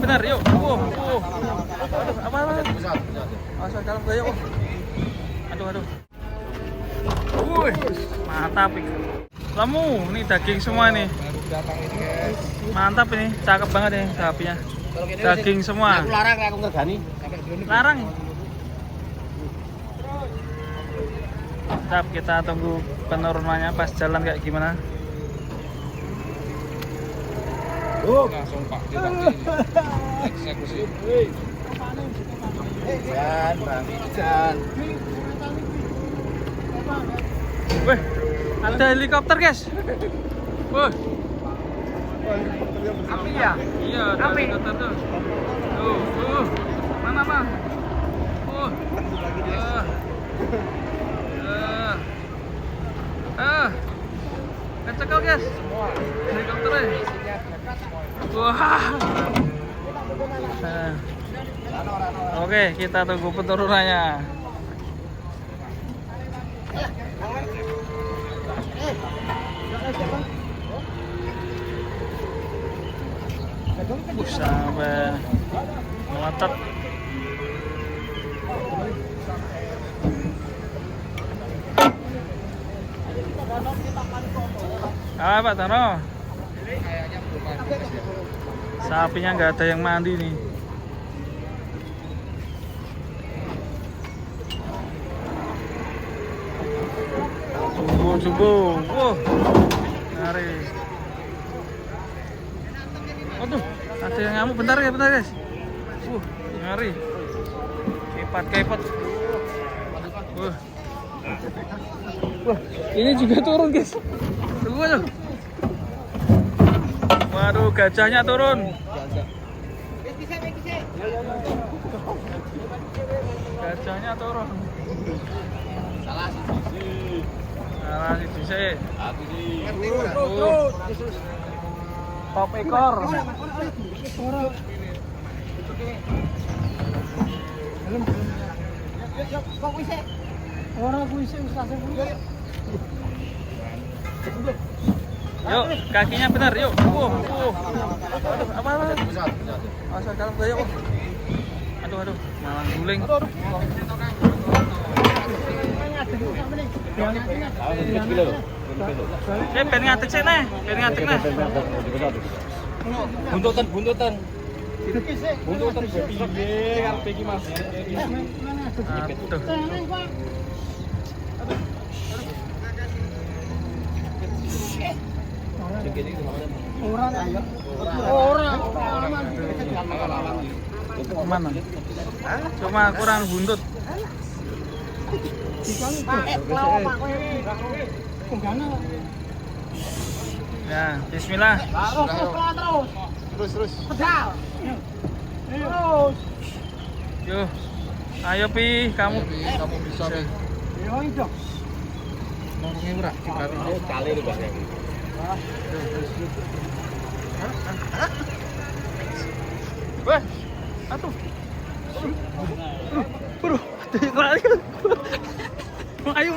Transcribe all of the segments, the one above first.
benar, yuk. Aduh, apa? Asal kalem gaya, Aduh. Wih, mantap ini. Lemu, ini daging semua nih. Mantap ini, cakep banget nih sapinya. Daging semua. Aku larang, aku ngergani. Larang. Mantap, kita tunggu penurunannya pas jalan kayak gimana. Langsung Pak eksekusi. Jan. Wih, ada helikopter guys. Wih. Api ya? Iya, ada helikopter tuh. Tuh. Mana bang? Kecekel guys. Helikopternya. Wah. Oke, kita tunggu penurunannya. Sampai ngotot. Pak Tano? Sapinya nggak ada yang mandi nih. Subuh. Mari. Aduh, ada yang ngamuk. Bentar guys. Ngari. Kepat. Wah, ini juga turun guys. Tunggu aja. Waduh, gajahnya turun. Gajahnya turun. Salah sih. Top ekor. Yuk, kakinya benar, yuk. Apa? Asal kalem gaya, Aduh, malang guling. Ben ngatik sih nih, Buntutan. Buntutan piye karepe iki Mas. Aduh. Mana? Cuma kurang buntut. Ya, bismillah. Terus. Yuk. Ayo Pi, kamu bisa. Ngomongnya ora kali lho Bang. Weh, atuh. Bro, lari. Ayo.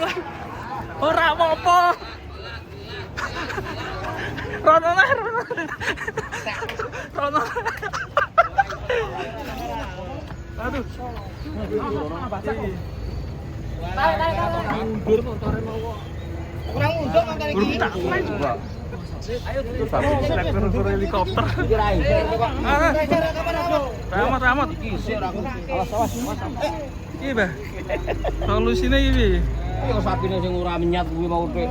Ora apa-apa. Rono. Aduh. Mundur motornya mau. Kurang mundur motor iki. Ayo turun helikopter. Ramat. Awas. Iya, Bah. Solusinya ini. Iki sapine sing ora menyat kuwi mau pe.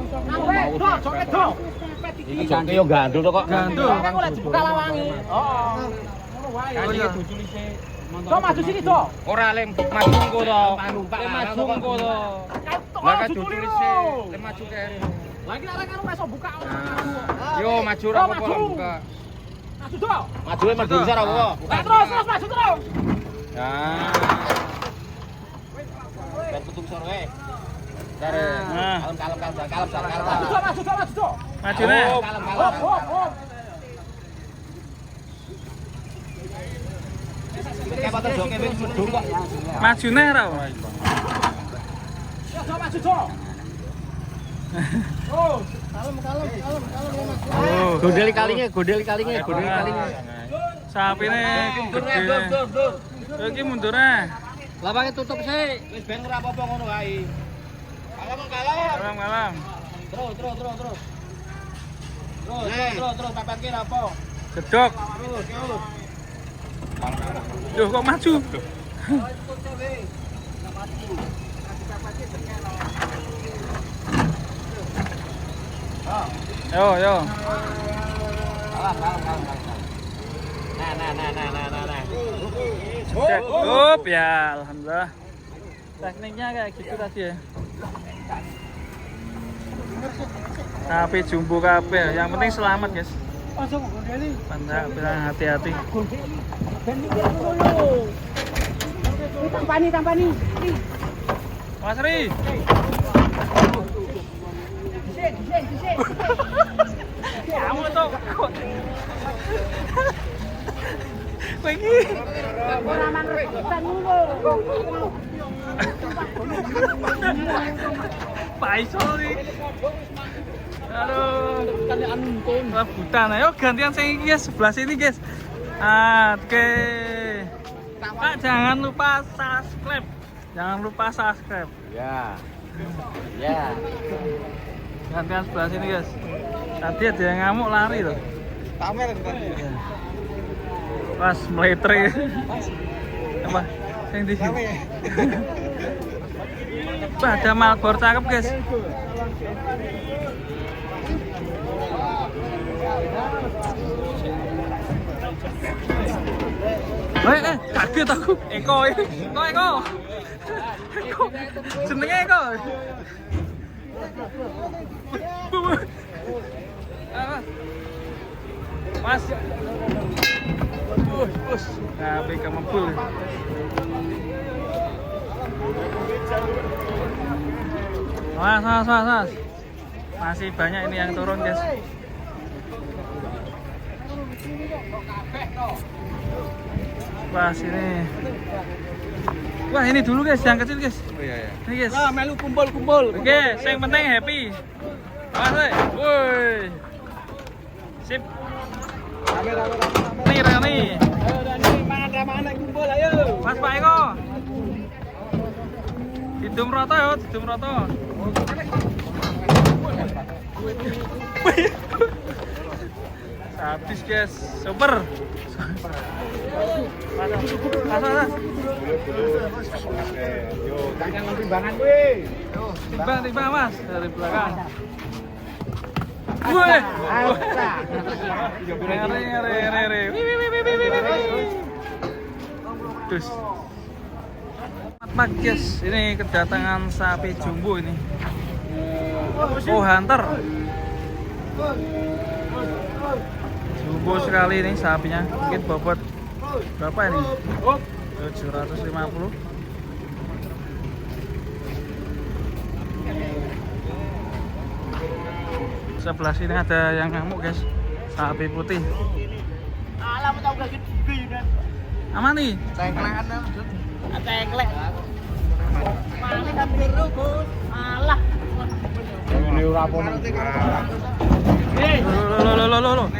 Iki jangke yo gandul to kok. Gandul. Aku lek dibuka lawange. Oh. Ngono wae. Iki bojo lise. Kok maju sini, Dok? Ora lem maju engko to. Lem maju engko to. Lah kan bojo lise. Lem maju kere. Lagi arek karo iso buka. Yo maju ora apa-apa buka. Maju, Dok. Maju bisa ora apa-apa. Terus maju terus. Ya. Ben putung sor wae. Kare. Kalem. Maju. Maju nih. Kalem. Maju nih ra. Maju. Oh, kalem. Oh, Godeli kalinya. Sapi ini gede. Iki mundurnya. Lapangnya tutup sih. Wis ben ora apa-apa ngono kae. Kalam. Terus. Terus pepet apa? Gedok. Terus. Duh kok maju. Yo. Kalah. Nah. Cukup ya, alhamdulillah. Tekniknya kayak gitu tadi ya. Tapi jumbo kabeh, yang penting selamat guys. Pandang bilang hati-hati. Tampani. Mas Ri. Kamu tuh. Pergi. Pak sorry. Aduh, rebutan. Ayo gantian sing iki sebelah sini, guys. Oke. Pak jangan lupa subscribe. Ya. Gantian sebelah sini, guys. Tadi ada yang ngamuk lari loh. Tamer tadi. Pas meletre. Apa? Yang di sini. Wah, ada malbor cakep, guys. Kaget aku. Eko. Jenenge Eko. Mas. Tapi kemempul. Mas. Masih banyak ini yang turun, guys. Wah, sini. Wah, ini dulu, guys, yang kecil, guys. Oh iya. Ini, guys. Nah, melu kumpul. Oke, yang penting happy. Awas, woi. Sip. Nih. Ayo Dani, mangan naik kumpul ayo. Mas Pak Eko. Hidung roto. Habis, guys. Super. Mas. Yo, jangan timbangan kuwi. Timbang Mas dari belakang. Woi. Ngeri. Terus. Mat guys, ini kedatangan sapi jumbo ini. Oh, hunter. Jumbo sekali ini sapinya. Mungkin bobot berapa ini? 750. Sebelah sini ada yang ngamuk, guys. Sapi putih. Alam tau gak gede. Aman nih. Tengklekan. Tengklek. Mana kan biru, Bos. Alah. Ini ora apa. Lo.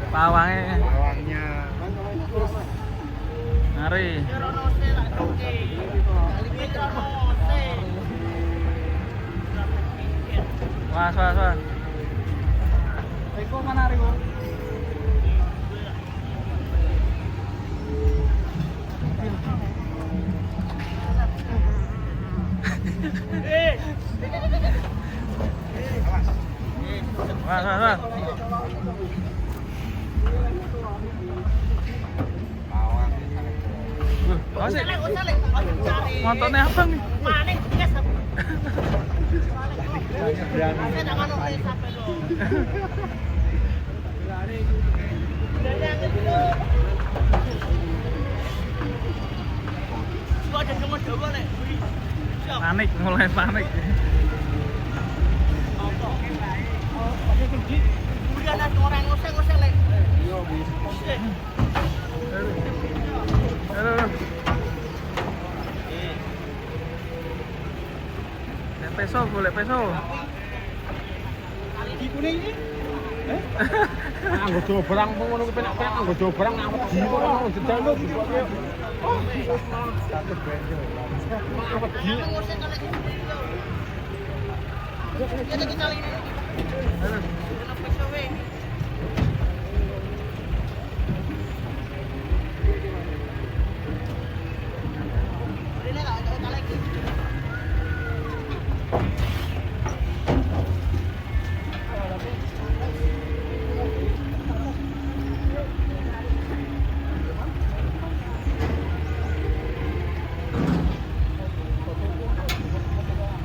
Pawangnya. Mari. Mas. Riko mana Riko? Mas. Motornya apa nih? Maning, guys. Saya nak ngono sampai dulu. Mulai panik. peso, golek peso. Iki kuning iki. Anggo jowo barang ngono ku penak-penak anggo jowo barang nang wedi kok ono jejal dibuatke. Oh, satu benjo. Wedi. Kita kita ini. Peso we.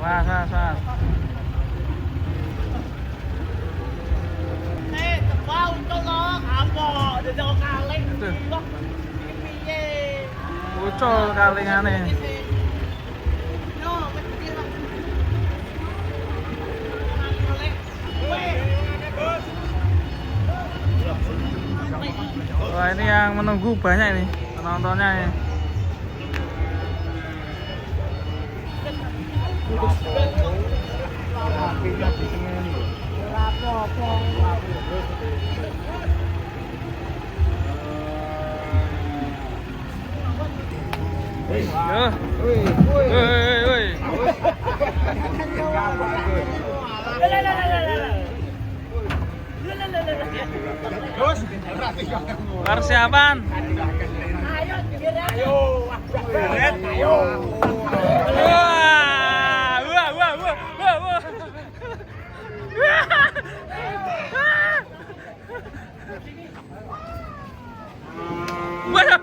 Wah. Tebal colok, apa? Jajal kaleng. Kok piye? Ucul kalingane. No, mesti lah. Wah, ini yang menunggu banyak ini penontonnya ya. Yo. Woi. Persiapan. Ayo. Wah.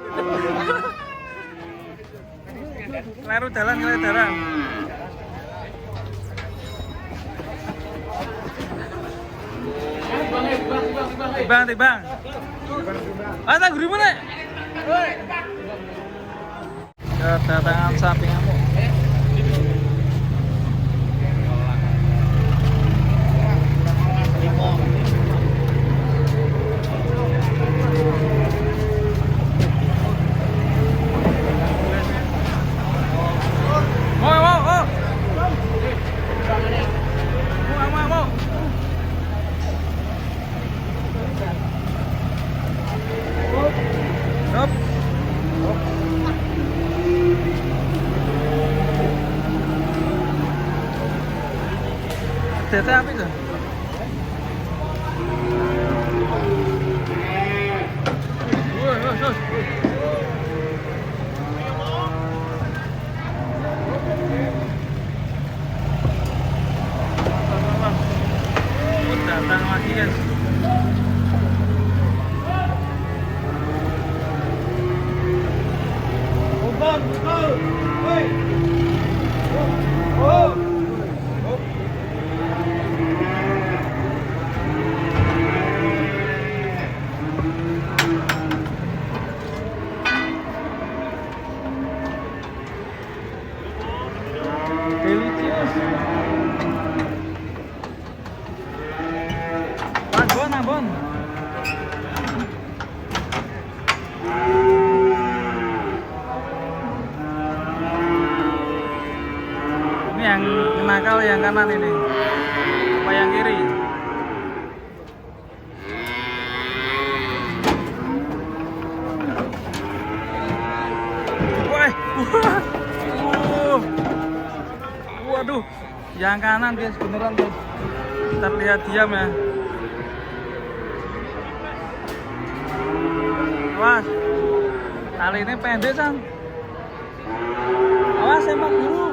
Kleru dalan. Timbang. Tak gurimu nek. Kedatangan sapi ngamuk. Mau. Stop. Data apa itu? Datang lagi guys. Delicious. Abon. Ini yang nakal yang kanan ini. Apa yang kiri? Waduh, yang kanan guys, beneran guys. Terlihat diam ya. Awas, kali ini pendek San. Awas, semak dulu.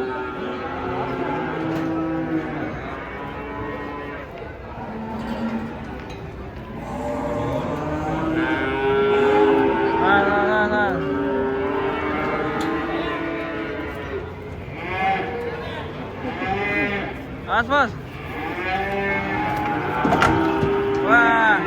Nah. Awas bos. Wah.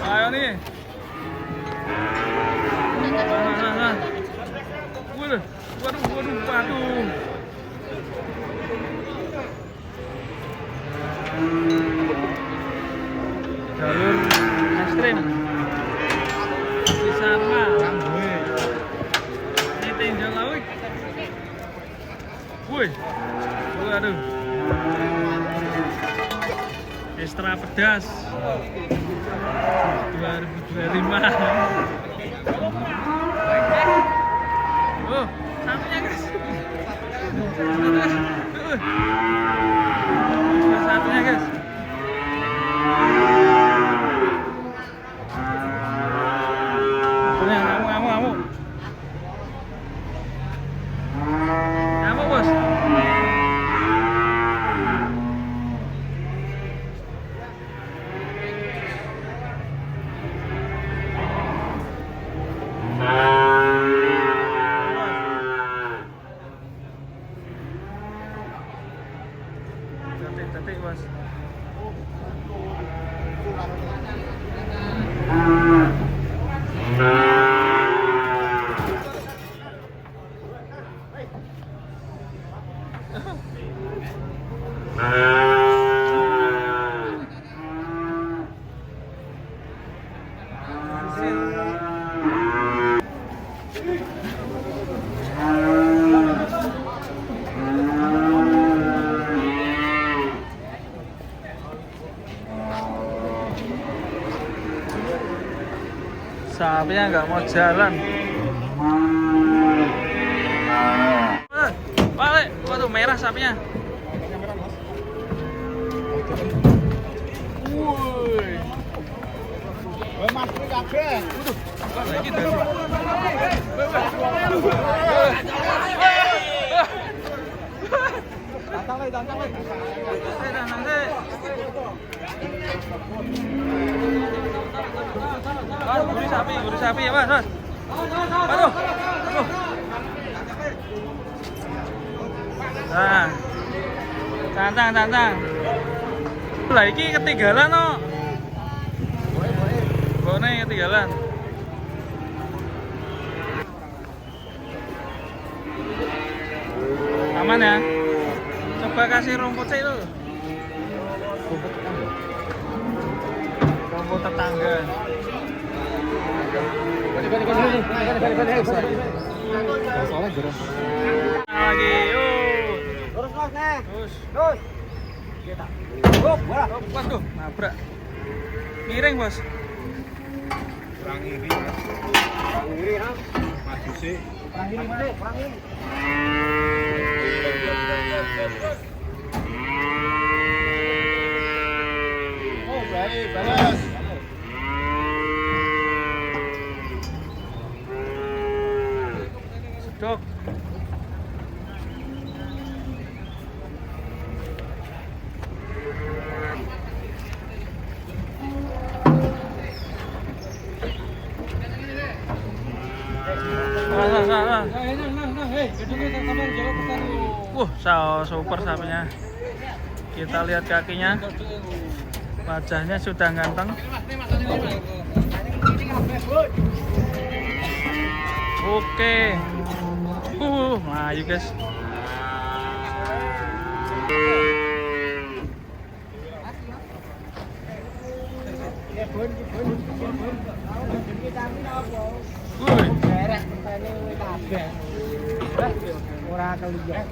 Ayo nih. Nah. Waduh. Jalur Karim. Si Sarma. Ini tinjau lawik. Wih. Waduh. Ekstra pedas 2025. Oh, sapinya guys. Sapinya guys. Punya ngamuk. Ngamuk bos. Cantik bos. Sapinya nggak mau jalan. Balik, waduh merah sapinya. Wuih. Mas ini kabeh. Waduh, lagi dari. Tantang lagi. Gurih sapi ya mas. Aduh. Nah, tantang. Lah iki ketinggalan no. Boleh ketinggalan. Aman ya. Coba kasih rumput sih itu. Rumput tetangga. Lagi, yuk. Terus mas nih. Terus. Kita. Waduh, nabrak. Miring bos. Kurang iri mas. Maju sih. Kurang ini. Oh baik, balas. Sedok. Super sapinya. Kita lihat kakinya. Wajahnya sudah ganteng. Oke. Melayu guys. Ora kelihatan.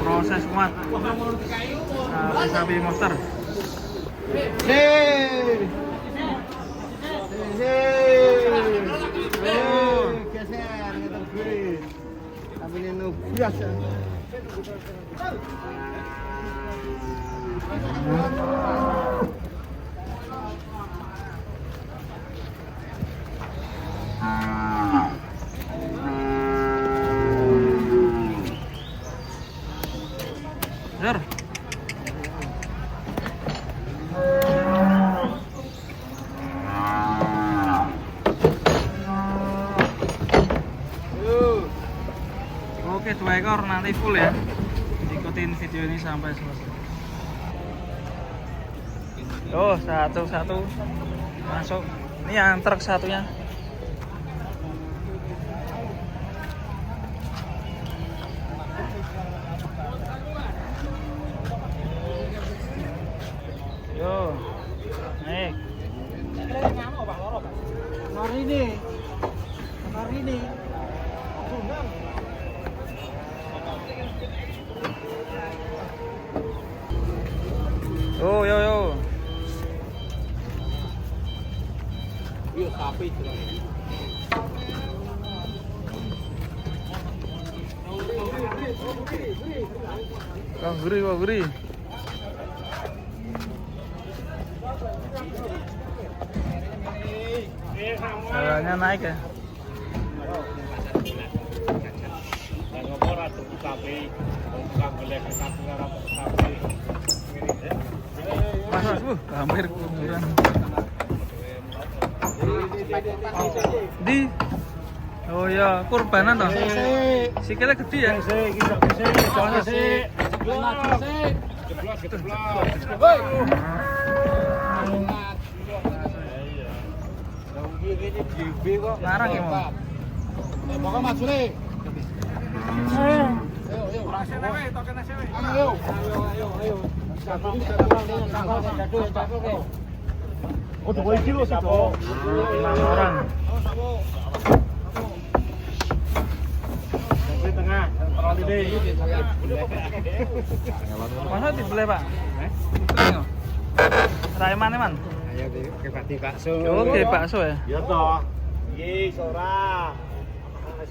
Proses muat sapi monster. Geser gitu gue. Tapi ini biasa. Zer. Oke, 2 ekor nanti full ya. ikutin video ini sampai selesai. Oh, satu-satu masuk. Ini yang truk satunya. Yo, naik. Hari ini. Yo. Yuk, sapi Turun. Wah, gurih. Jalannya naik ya. Mas, hampir kuburan. Di. Oh ya, kurbanan toh. Sikile gede ya. Larang ya, Mau. Pokoknya maju nih. Oh, 2 kilo sih, 6 orang. Di tengah, terlalu gede. Masa dibelah, Pak? Dibeli kok. Rai mana, Man? Ayo ke Pati bakso. Oke, bakso ya. Ya toh. Iya, sora.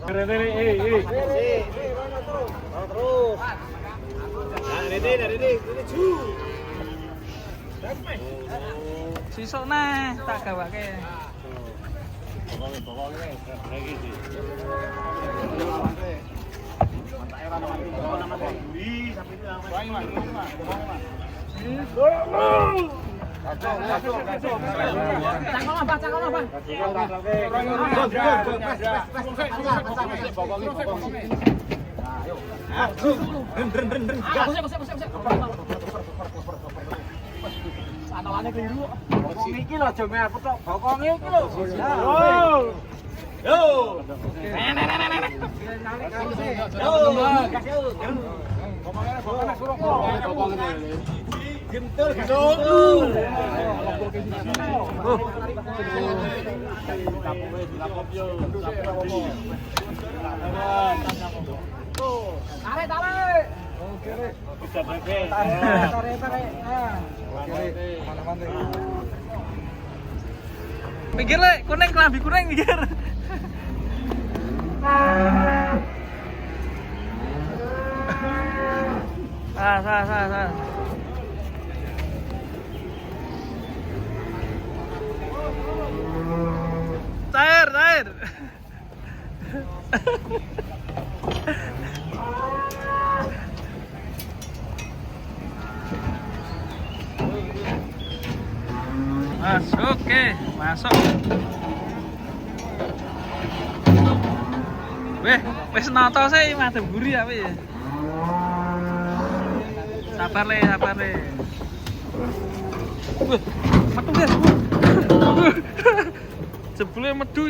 Keren ini, mana terus? Terus. Nah, ini cu. Sisok nah, tak gawake. Pokoknya lagi sih. Anakane keliru. Bokong iki lho aja meh tok. Bokong iki lho. Yo. Tarik. Bisa pakai. Tarik. Pinggir le, kuning kelambi kuning pinggir. Sah. Cair. Masuk. Wes noto sih madhep guri apa ya? Sabar le. Metu guys. Jebule medu.